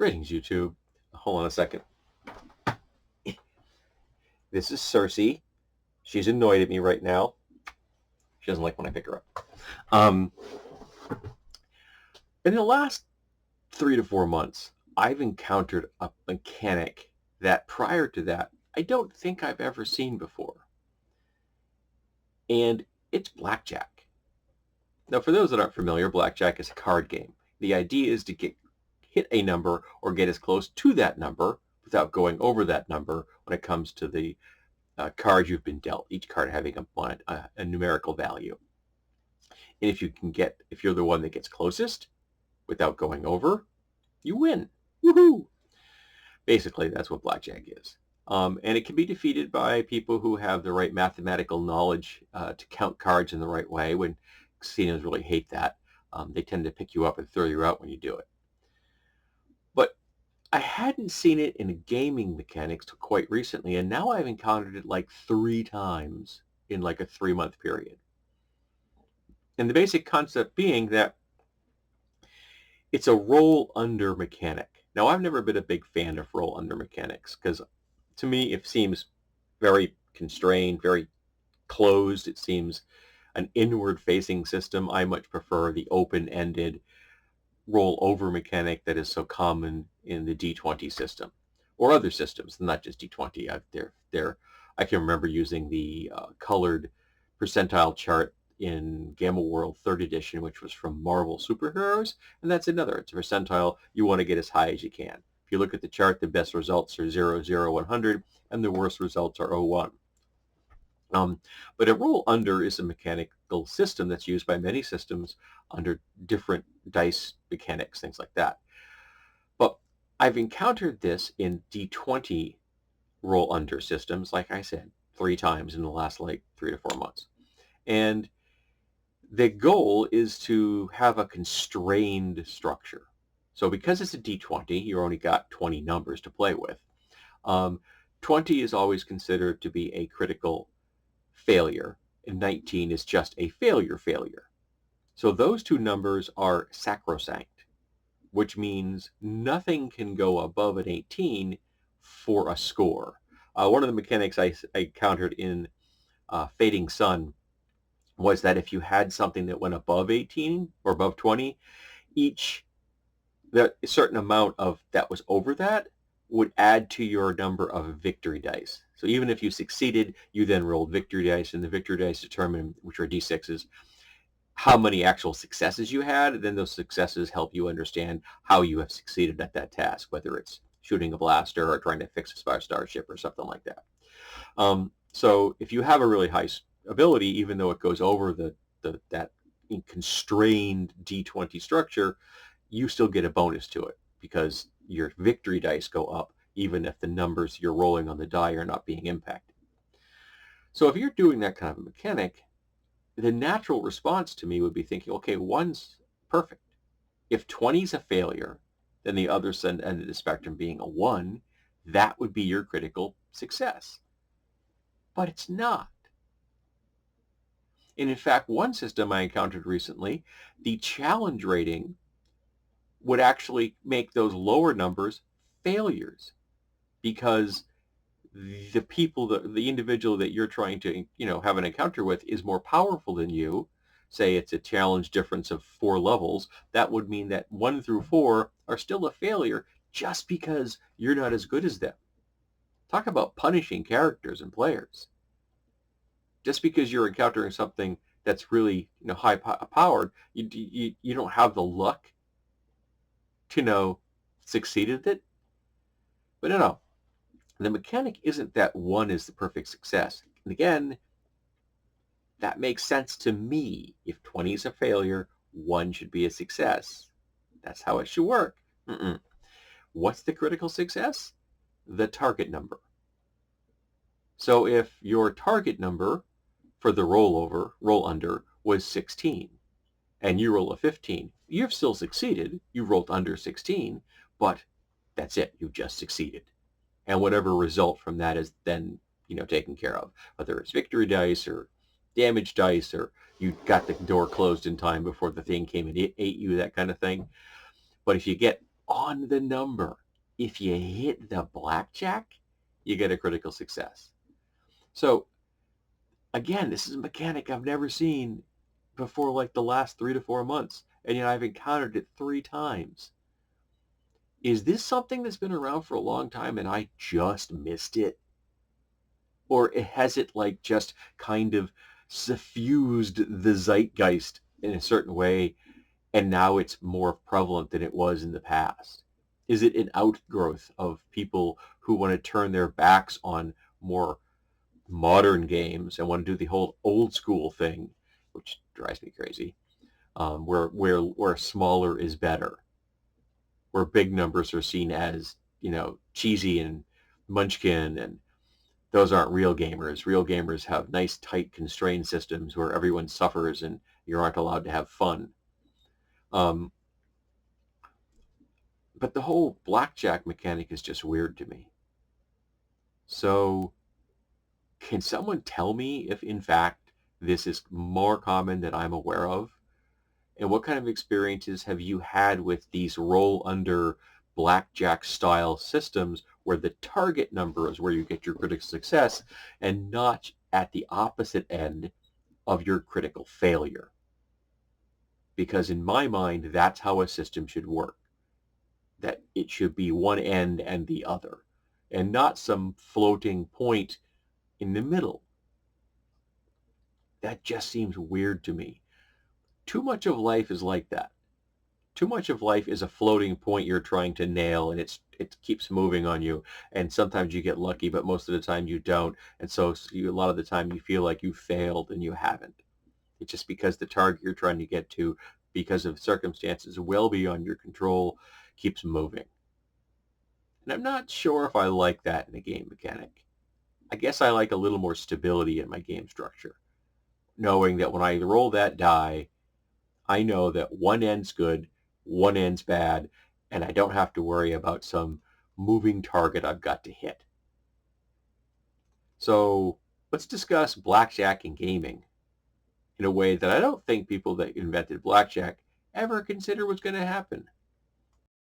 Greetings, YouTube. Hold on a second. This is Cersei. She's annoyed at me right now. She doesn't like when I pick her up. In the last 3 to 4 months, I've encountered a mechanic that prior to that, I don't think I've ever seen before. And it's blackjack. Now, for those that aren't familiar, blackjack is a card game. The idea is to hit a number or get as close to that number without going over that number when it comes to the cards you've been dealt, each card having a numerical value. And if you're the one that gets closest without going over, you win. Woohoo! Basically, that's what blackjack is. And it can be defeated by people who have the right mathematical knowledge to count cards in the right way. When casinos really hate that, they tend to pick you up and throw you out when you do it. But I hadn't seen it in a gaming mechanics till quite recently, and now I've encountered it like 3 times in like a 3-month period. And the basic concept being that it's a roll under mechanic. Now, I've never been a big fan of roll under mechanics because to me it seems very constrained, very closed. It seems an inward-facing system. I much prefer the open-ended roll-over mechanic that is so common in the D20 system or other systems, not just D20. I can remember using the colored percentile chart in Gamma World 3rd edition, which was from Marvel Superheroes, and that's another. It's a percentile. You want to get as high as you can. If you look at the chart, the best results are 0, 0, 100, and the worst results are 0, 1. But a roll under is a mechanical system that's used by many systems under different dice mechanics, things like that. But I've encountered this in D20 roll under systems, like I said, 3 times in the last like 3 to 4 months. And the goal is to have a constrained structure. So because it's a D20, you only got 20 numbers to play with. 20 is always considered to be a critical failure, and 19 is just a failure. So those 2 numbers are sacrosanct, which means nothing can go above an 18 for a score. One of the mechanics I encountered in Fading Sun was that if you had something that went above 18 or above 20, a certain amount of that was over that would add to your number of victory dice. So even if you succeeded, you then rolled victory dice, and the victory dice determine, which are D6s, how many actual successes you had, and then those successes help you understand how you have succeeded at that task, whether it's shooting a blaster or trying to fix a starship or something like that. So if you have a really high ability, even though it goes over that constrained D20 structure, you still get a bonus to it because your victory dice go up even if the numbers you're rolling on the die are not being impacted. So if you're doing that kind of a mechanic, the natural response to me would be thinking, okay, 1's perfect. If 20 is a failure, then the other end of the spectrum being a 1, that would be your critical success. But it's not. And in fact, one system I encountered recently, the challenge rating would actually make those lower numbers failures because the people, the individual that you're trying to, have an encounter with is more powerful than you. Say it's a challenge difference of 4 levels. That would mean that 1 through 4 are still a failure just because you're not as good as them. Talk about punishing characters and players. Just because you're encountering something that's really, high powered, you don't have the luck to succeed at it. But no, the mechanic isn't that 1 is the perfect success. And again, that makes sense to me. If 20 is a failure, 1 should be a success. That's how it should work. What's the critical success? The target number. So if your target number for the roll under, was 16, and you roll a 15, you've still succeeded. You rolled under 16, but that's it. You've just succeeded. And whatever result from that is then, taken care of, whether it's victory dice or damage dice, or you got the door closed in time before the thing came and ate you, that kind of thing. But if you get on the number. If you hit the blackjack, you get a critical success. So again, this is a mechanic I've never seen before like the last 3 to 4 months, and yet I've encountered it 3 times. Is this something that's been around for a long time and I just missed it? Or has it like just kind of suffused the zeitgeist in a certain way and now it's more prevalent than it was in the past? Is it an outgrowth of people who want to turn their backs on more modern games and want to do the whole old school thing, which drives me crazy, where smaller is better, where big numbers are seen as, cheesy and munchkin, and those aren't real gamers. Real gamers have nice, tight, constrained systems where everyone suffers and you aren't allowed to have fun. Um, but the whole blackjack mechanic is just weird to me. So can someone tell me if, in fact, this is more common than I'm aware of? And what kind of experiences have you had with these roll under blackjack style systems where the target number is where you get your critical success and not at the opposite end of your critical failure? Because in my mind, that's how a system should work. That it should be one end and the other, and not some floating point in the middle. That just seems weird to me. Too much of life is like that. Too much of life is a floating point you're trying to nail, and it keeps moving on you. And sometimes you get lucky, but most of the time you don't. And so a lot of the time you feel like you failed and you haven't. It's just because the target you're trying to get to, because of circumstances well beyond your control, keeps moving. And I'm not sure if I like that in a game mechanic. I guess I like a little more stability in my game structure, knowing that when I roll that die, I know that one end's good, one end's bad, and I don't have to worry about some moving target I've got to hit. So let's discuss blackjack and gaming in a way that I don't think people that invented blackjack ever consider was going to happen.